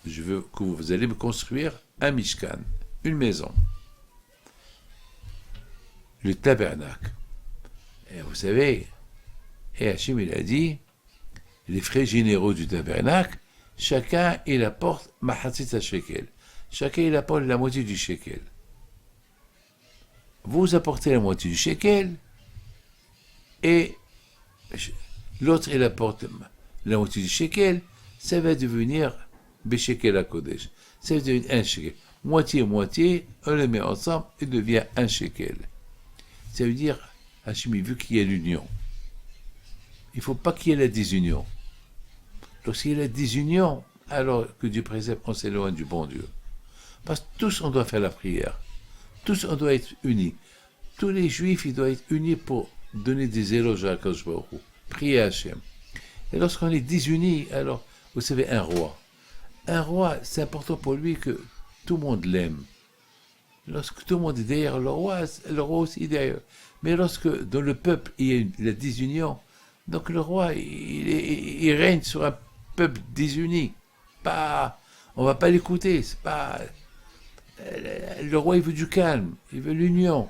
Je veux que vous allez me construire un mishkan, une maison. Le tabernacle. Et vous savez, et Hachem il a dit, les frais généraux du tabernacle, chacun il apporte mahatzit shekel. Chacun il apporte la moitié du shekel. Vous apportez la moitié du shekel, et l'autre il apporte la moitié du shekel, ça va devenir Beshekel à Kodesh. Ça va devenir un shekel. Moitié, on le met ensemble et devient un shekel. Ça veut dire, Hachem, vu qu'il y a l'union, il ne faut pas qu'il y ait la désunion. Lorsqu'il y a la désunion, alors que Dieu préserve, on s'éloigne du bon Dieu. Parce que tous, on doit faire la prière. Tous, on doit être unis. Tous les Juifs, ils doivent être unis pour donner des éloges à Akadosh Baruch Hu. Prier à Hachem. Et lorsqu'on est désunis, alors, vous savez, un roi, c'est important pour lui que tout le monde l'aime. Lorsque tout le monde est derrière le roi aussi est derrière. Mais lorsque dans le peuple, il y a la désunion, donc le roi, il règne sur un peuple désuni. On ne va pas l'écouter. C'est pas, le roi, il veut du calme, il veut l'union.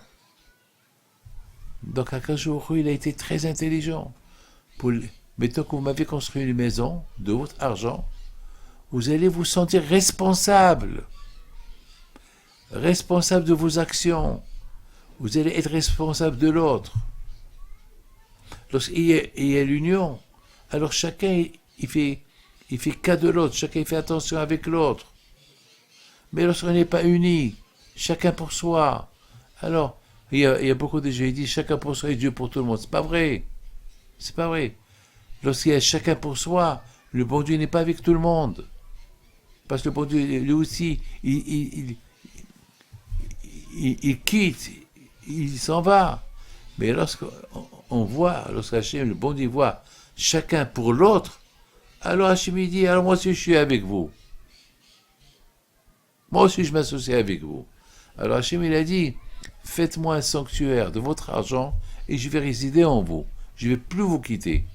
Donc Akadosh Baruch Hu, il a été très intelligent. Mettons que vous m'avez construit une maison de votre argent, vous allez vous sentir responsable. Responsable de vos actions. Vous allez être responsable de l'autre. Lorsqu'il y a l'union, alors chacun il fait cas de l'autre, chacun fait attention avec l'autre. Mais lorsqu'on n'est pas unis, chacun pour soi, alors il y a beaucoup de gens qui disent chacun pour soi et Dieu pour tout le monde. C'est pas vrai. C'est pas vrai. Lorsqu'il y a chacun pour soi, le bon Dieu n'est pas avec tout le monde. Parce que le bon Dieu, lui aussi, il quitte, il s'en va. Mais lorsqu'on voit, lorsque Hachem, le bon Dieu voit chacun pour l'autre, alors Hachem il dit, alors moi aussi je suis avec vous. Moi aussi je m'associe avec vous. Alors Hachem il a dit, faites-moi un sanctuaire de votre argent et je vais résider en vous. Je ne vais plus vous quitter.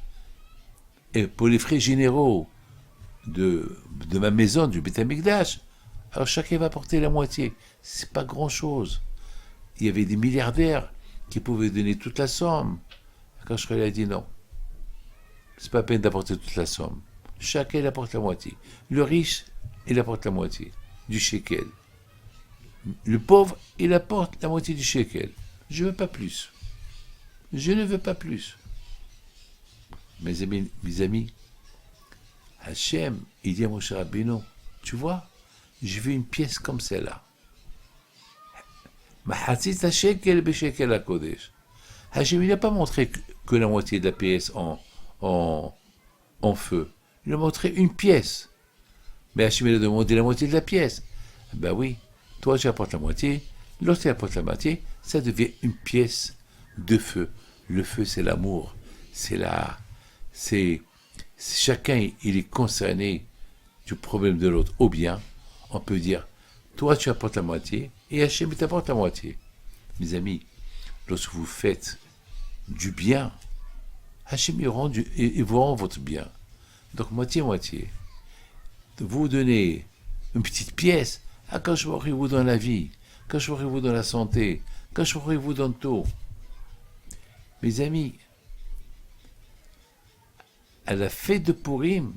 Et pour les frais généraux de ma maison, du Beth Amikdash, alors chacun va porter la moitié. C'est pas grand-chose. Il y avait des milliardaires qui pouvaient donner toute la somme. Quand je a dit non. C'est pas la peine d'apporter toute la somme. Chacun il apporte la moitié. Le riche, il apporte la moitié du shekel. Le pauvre, il apporte la moitié du shekel. Je ne veux pas plus. Je ne veux pas plus. Mes amis, Hachem, il dit à Moshe Rabbeinu, tu vois, je veux une pièce comme celle-là. Mahatzit shekel b'shekel hakodesh. Hachem, il n'a pas montré que la moitié de la pièce en feu. Il a montré une pièce. Mais Hachem, il a demandé la moitié de la pièce. Ben oui, toi tu apportes la moitié, l'autre tu apportes la moitié, ça devient une pièce de feu. Le feu, c'est l'amour. Chacun, il est concerné du problème de l'autre. Ou bien, on peut dire, toi tu apportes la moitié, et Hachem, il t'apporte la moitié. Mes amis, lorsque vous faites du bien, Hachem, il vous rend votre bien. Donc, moitié-moitié. Vous donnez une petite pièce, quand je vous donne la vie, quand je vous donne la santé, quand je vous donne tout. Mes amis, à la fête de Purim,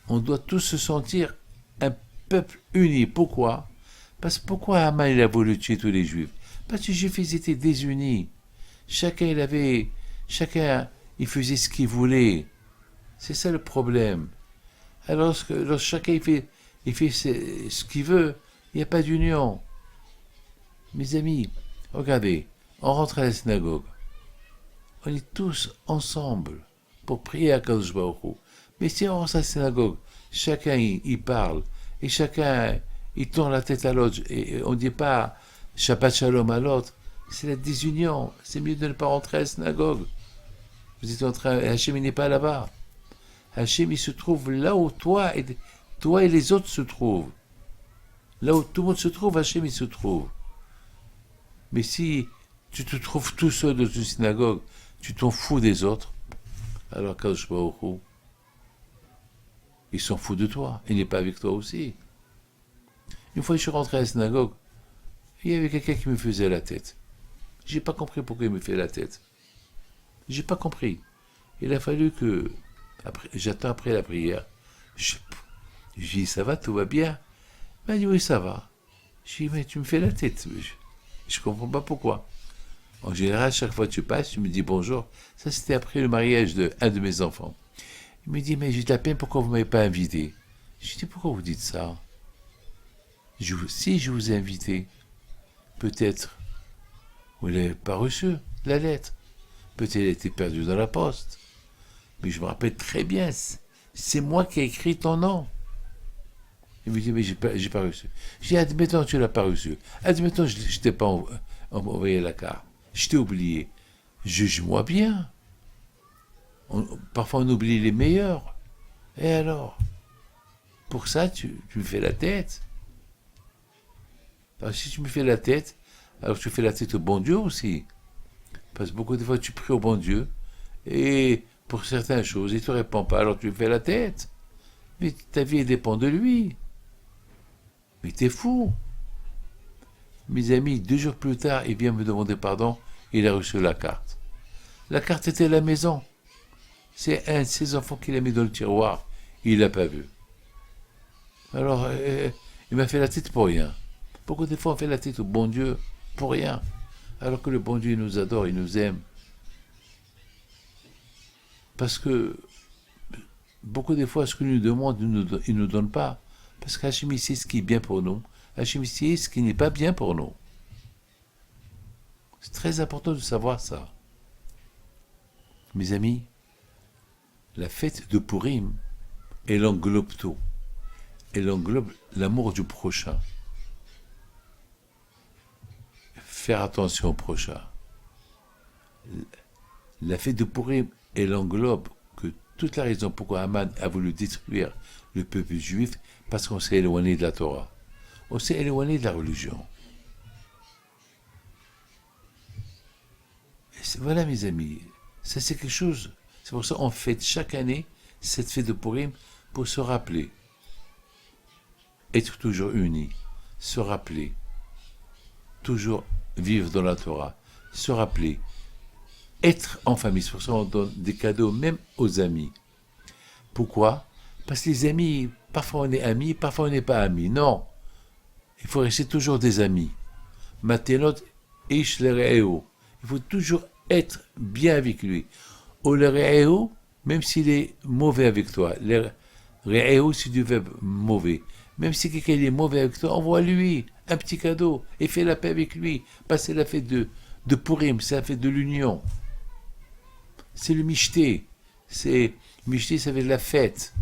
on doit tous se sentir un peuple uni. Pourquoi? Parce que pourquoi Haman il a voulu tuer tous les Juifs? Parce que les Juifs ils étaient désunis. Chacun il faisait ce qu'il voulait. C'est ça le problème. Alors lorsque chacun il fait ce qu'il veut, il n'y a pas d'union. Mes amis, regardez, on rentre à la synagogue. On est tous ensemble pour prier à Kadosh Baruch Hu. Mais si on rentre à la synagogue, chacun il parle, et chacun il tourne la tête à l'autre, et on ne dit pas Shabbat Shalom à l'autre, c'est la désunion. C'est mieux de ne pas rentrer à la synagogue. Vous êtes en train, Hachem n'est pas là-bas. Hachem il se trouve là où toi et les autres se trouvent. Là où tout le monde se trouve, Hachem il se trouve. Mais si tu te trouves tout seul dans une synagogue, tu t'en fous des autres, alors Kadosh Baruch Hu, il s'en fout de toi, il n'est pas avec toi aussi. Une fois je suis rentré à la synagogue, il y avait quelqu'un qui me faisait la tête. J'ai pas compris pourquoi il me fait la tête. J'ai pas compris. Il a fallu que, j'attends après la prière, je dis ça va, tout va bien. Il m'a dit oui ça va. Je dis mais tu me fais la tête. Je comprends pas pourquoi. En général, chaque fois que tu passes, tu me dis bonjour. Ça, c'était après le mariage d'un de mes enfants. Il me dit, mais j'ai de la peine, pourquoi vous ne m'avez pas invité? Je dis, pourquoi vous dites ça? Si je vous ai invité, peut-être vous n'avez pas reçu la lettre. Peut-être elle a été perdue dans la poste. Mais je me rappelle très bien, c'est moi qui ai écrit ton nom. Il me dit, mais j'ai pas reçu. Je dis, admettons que tu ne l'as pas reçu. Admettons que je ne t'ai pas envoyé la carte. Je t'ai oublié. Juge-moi bien. Parfois on oublie les meilleurs. Et alors? Pour ça, tu me fais la tête. Alors, si tu me fais la tête, alors tu fais la tête au bon Dieu aussi. Parce que beaucoup de fois tu pries au bon Dieu, et pour certaines choses, il ne te répond pas, alors tu me fais la tête. Mais ta vie dépend de lui. Mais t'es fou. Mes amis, 2 jours plus tard, il vient me demander pardon. il a reçu la carte. La carte était à la maison. C'est un de ses enfants qui l'a mis dans le tiroir. Il l'a pas vu. Alors, il m'a fait la tête pour rien. Beaucoup de fois, on fait la tête au bon Dieu pour rien. Alors que le bon Dieu, il nous adore, il nous aime. Parce que beaucoup de fois, ce que nous demande, il ne nous donne pas. Parce qu'Hachem, il sait ce qui est bien pour nous. Hachem, il sait ce qui n'est pas bien pour nous. C'est très important de savoir ça. Mes amis, la fête de Purim, elle englobe tout. Elle englobe l'amour du prochain. Faire attention au prochain. La fête de Purim, elle englobe que toute la raison pourquoi Haman a voulu détruire le peuple juif, parce qu'on s'est éloigné de la Torah. On s'est éloigné de la religion. Voilà mes amis, ça c'est quelque chose. C'est pour ça qu'on fête chaque année cette fête de Purim pour se rappeler. Être toujours unis, se rappeler. Toujours vivre dans la Torah, se rappeler. Être en famille, c'est pour ça qu'on donne des cadeaux même aux amis. Pourquoi? Parce que les amis, parfois on est amis, parfois on n'est pas amis. Non, il faut rester toujours des amis. Matenot ish l'ere'eo. Il faut toujours être bien avec lui. Ou l'ere'eo, même s'il est mauvais avec toi. L'ere'eo, c'est du verbe mauvais. Même si quelqu'un est mauvais avec toi, envoie-lui un petit cadeau et fais la paix avec lui. Passez la fête de Purim, c'est la fête de l'union. C'est le Mishté. Mishté, ça veut dire la fête.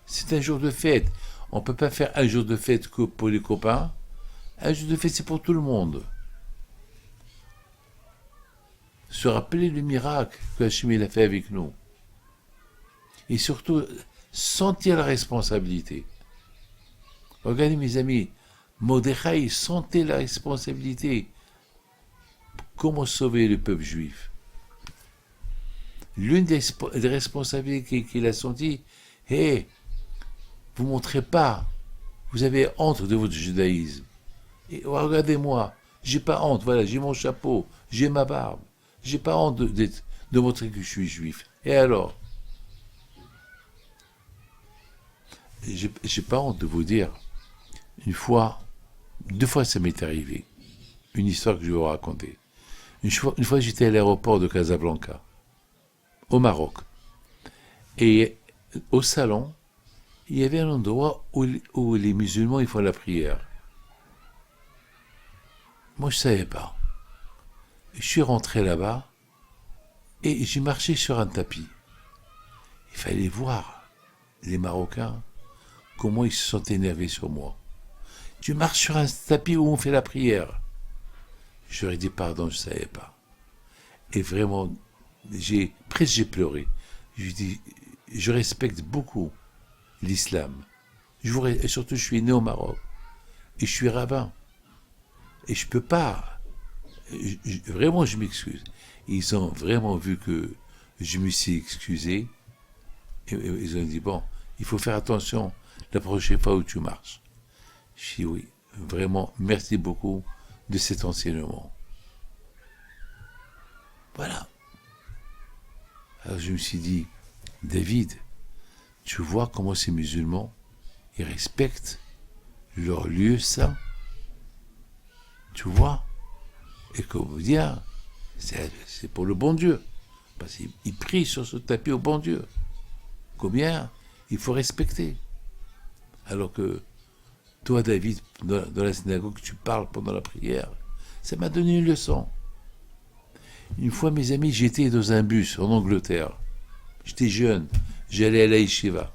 C'est un jour de fête. On ne peut pas faire un jour de fête que pour les copains. Un jour de fête, c'est pour tout le monde. Se rappeler le miracle que Hachem a fait avec nous. Et surtout, sentir la responsabilité. Regardez mes amis, Mordechai sentait la responsabilité. Comment sauver le peuple juif? L'une des responsabilités qu'il a senti, vous ne montrez pas, vous avez honte de votre judaïsme. Et regardez-moi, j'ai pas honte, voilà, j'ai mon chapeau, j'ai ma barbe, j'ai pas honte de montrer que je suis juif. Et alors? J'ai pas honte de vous dire, deux fois ça m'est arrivé, une histoire que je vais vous raconter. Une fois j'étais à l'aéroport de Casablanca, au Maroc, et au salon, il y avait un endroit où les musulmans ils font la prière. Moi je savais pas. Je suis rentré là-bas et j'ai marché sur un tapis. Il fallait voir les Marocains comment ils se sont énervés sur moi. Tu marches sur un tapis où on fait la prière. Je leur ai dit pardon, je ne savais pas. Et vraiment, j'ai pleuré. Je lui ai dit, je respecte beaucoup l'islam. Et surtout, je suis né au Maroc. Et je suis rabbin. Et je ne peux pas. Vraiment, je m'excuse. Ils ont vraiment vu que je me suis excusé. Et ils ont dit, bon, il faut faire attention la prochaine fois où tu marches. Je dis oui, vraiment, merci beaucoup de cet enseignement. Voilà. Alors je me suis dit, David, tu vois comment ces musulmans, ils respectent leur lieu saint. Tu vois? Et comme dire, c'est pour le bon Dieu. Parce qu'ils prient sur ce tapis au bon Dieu. Combien il faut respecter. Alors que toi, David, dans la synagogue, tu parles pendant la prière. Ça m'a donné une leçon. Une fois, mes amis, j'étais dans un bus en Angleterre. J'étais jeune. J'allais à la yeshiva.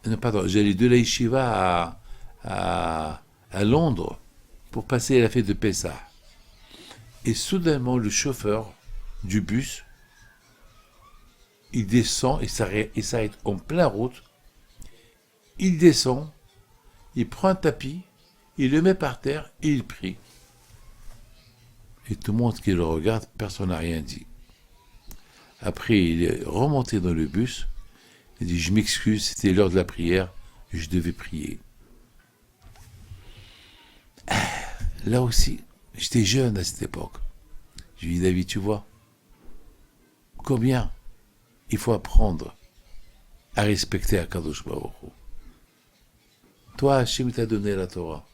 Non, pardon, j'allais de la yeshiva à Londres pour passer la fête de Pessah. Et soudainement, le chauffeur du bus, il descend et s'arrête en pleine route. Il descend, il prend un tapis, il le met par terre et il prie. Et tout le monde qui le regarde, personne n'a rien dit. Après, il est remonté dans le bus, il dit, je m'excuse, c'était l'heure de la prière, je devais prier. Là aussi, J'étais jeune à cette époque. Je lui dis, David, tu vois, combien il faut apprendre à respecter Akadosh Baruch Hu. Toi, Hachem t'a donné la Torah.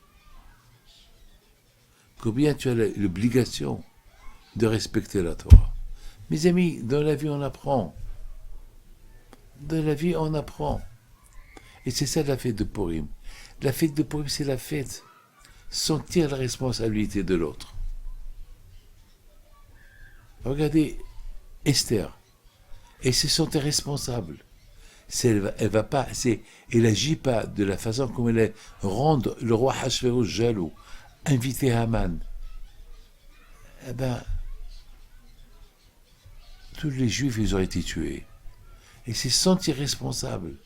Combien tu as l'obligation de respecter la Torah. Mes amis, dans la vie, on apprend. Dans la vie, on apprend. Et c'est ça la fête de Purim. La fête de Purim, c'est la fête. Sentir la responsabilité de l'autre. Regardez Esther. Elle se sentait responsable. Elle va pas, elle agit pas de la façon comme elle est, rendre le roi Hachvérosh jaloux, inviter Haman. Eh ben, tous les Juifs, ils ont été tués. Et c'est sentir responsable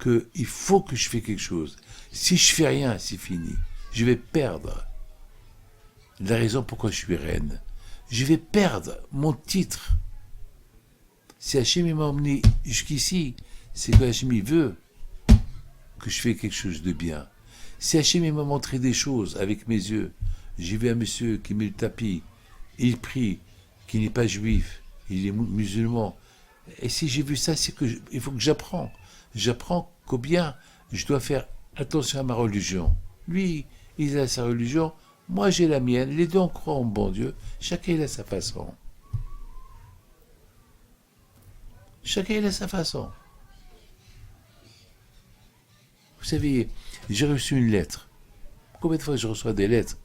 qu'il faut que je fasse quelque chose. Si je fais rien, c'est fini. Je vais perdre la raison pourquoi je suis reine. Je vais perdre mon titre. Si Hachem m'a emmené jusqu'ici, c'est que Hachem veut que je fasse quelque chose de bien. Si Hachem m'a montré des choses avec mes yeux, j'ai vu un monsieur qui met le tapis, il prie, qui n'est pas juif, il est musulman. Et si j'ai vu ça, c'est il faut que j'apprends. J'apprends combien je dois faire attention à ma religion. Lui, il a sa religion, moi j'ai la mienne, les deux on croit en bon Dieu, chacun il a sa façon. Chacun il a sa façon. Vous savez, j'ai reçu une lettre. Combien de fois je reçois des lettres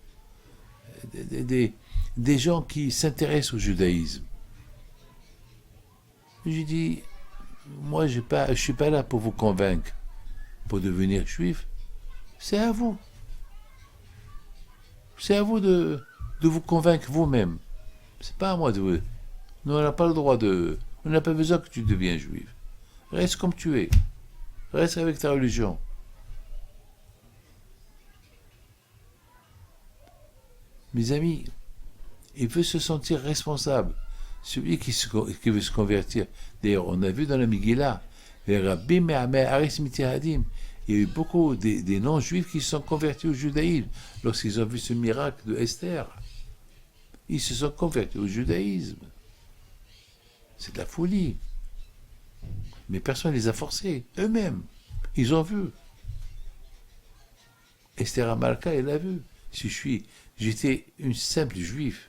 des gens qui s'intéressent au judaïsme. Je dis, moi je ne suis pas là pour vous convaincre, pour devenir juif. C'est à vous. C'est à vous de vous convaincre vous-même. C'est pas à moi de vous. Nous, on n'a pas le droit de... On n'a pas besoin que tu deviennes juif. Reste comme tu es. Reste avec ta religion. Mes amis, il veut se sentir responsable. Celui qui veut se convertir. D'ailleurs, on a vu dans la Megillah, il y a eu beaucoup des non-juifs qui se sont convertis au judaïsme lorsqu'ils ont vu ce miracle de Esther. Ils se sont convertis au judaïsme. C'est de la folie. Mais personne ne les a forcés. Eux-mêmes, ils ont vu. Esther Amalka, elle a vu. J'étais une simple juive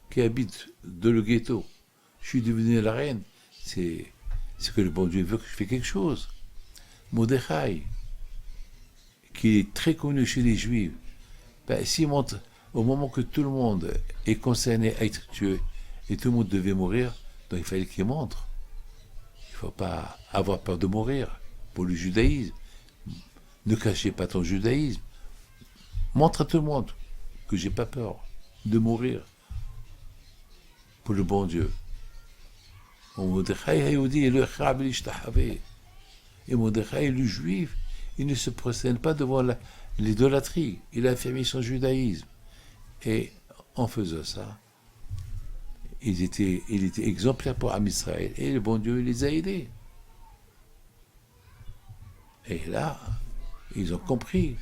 qui habite dans le ghetto. Je suis devenu la reine. C'est que le bon Dieu veut que je fasse quelque chose. Mordechai, qui est très connu chez les Juifs, s'il montre, au moment que tout le monde est concerné à être tué et tout le monde devait mourir, donc il fallait qu'il montre. Il ne faut pas avoir peur de mourir pour le judaïsme. Ne cachez pas ton judaïsme. Montre à tout le monde que j'ai pas peur de mourir pour le bon Dieu. Et Mordechai, le juif, il ne se prosterne pas devant l'idolâtrie. Il a affirmé son judaïsme. Et en faisant ça, il était exemplaire pour Am Israël. Et le bon Dieu les a aidés. Et là, ils ont compris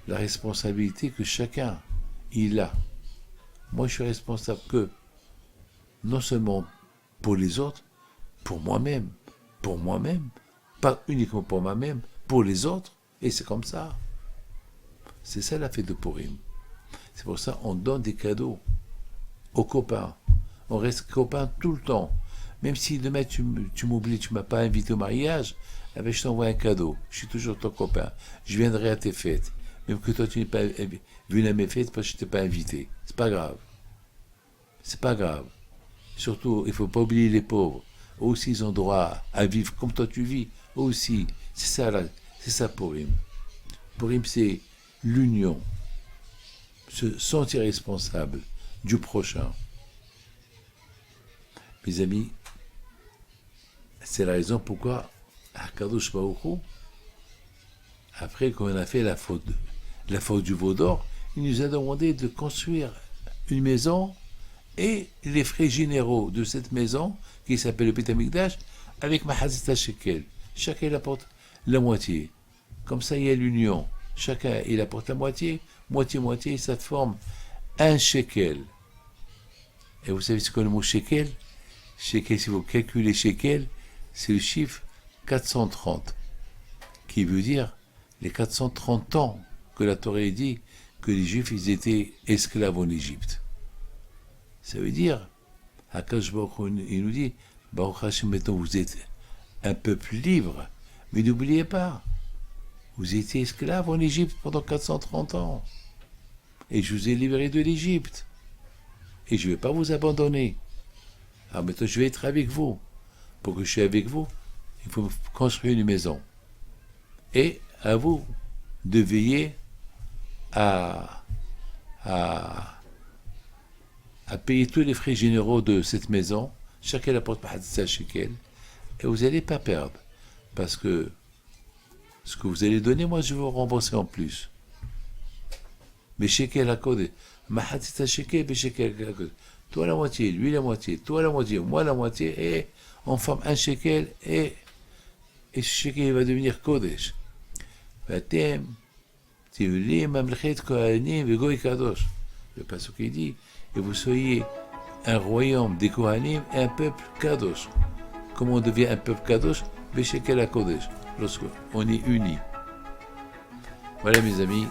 la responsabilité que chacun il a. Moi, je suis responsable que non seulement pour les autres, pour moi-même, pas uniquement pour moi-même, pour les autres, et c'est comme ça. C'est ça la fête de Purim. C'est pour ça qu'on donne des cadeaux aux copains. On reste copains tout le temps. Même si demain tu m'oublies, tu ne m'as pas invité au mariage, eh bien, je t'envoie un cadeau. Je suis toujours ton copain. Je viendrai à tes fêtes. Même que toi tu n'es pas venu à mes fêtes parce que je ne t'ai pas invité. C'est pas grave. C'est pas grave. Surtout, il ne faut pas oublier les pauvres. Eux aussi, ils ont droit à vivre comme toi tu vis. Eux aussi. C'est ça Purim. Purim, c'est l'union. Se sentir responsable du prochain. Mes amis, c'est la raison pourquoi Akadosh Baruch Hu, après qu'on a fait la faute du veau d'or, il nous a demandé de construire une maison et les frais généraux de cette maison, qui s'appelle le Beit HaMikdash, avec Mahazit HaShekel. Chacun apporte la moitié. Comme ça, il y a l'union. chacun il apporte la moitié, moitié, ça forme un shekel. Et vous savez ce qu'est le mot shekel? Shekel, si vous calculez shekel, c'est le chiffre 430, qui veut dire les 430 ans que la Torah dit que les Juifs ils étaient esclaves en Égypte. Ça veut dire, Akash Baruch Hu, il nous dit, Baruch Hashem, maintenant vous êtes un peuple libre, mais n'oubliez pas, vous étiez esclaves en Égypte pendant 430 ans, et je vous ai libéré de l'Égypte, et je ne vais pas vous abandonner. Alors maintenant je vais être avec vous. Pour que je sois avec vous, il faut construire une maison. Et à vous de veiller à payer tous les frais généraux de cette maison. Chacun apporte pas de shekel. Et vous n'allez pas perdre. Parce que ce que vous allez donner, moi je vais vous rembourser en plus. Mais shekel à côté. Ma haditha shekel, mais shekel à côté. Toi la moitié, lui la moitié, toi la moitié, moi la moitié, et on forme un shekel, et ce shekel va devenir kodesh. Vatem, tiulim, mamlechet, kohanim, vegoy kadosh. Le passage qui dit, et vous soyez un royaume des kohanim et un peuple kadosh. Comment on devient un peuple kadosh? Beshekel à kodesh, lorsqu'on est unis. Voilà mes amis,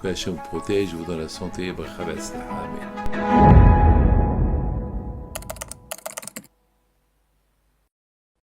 que Hachem vous protège, vous donne la santé, bracha, amen.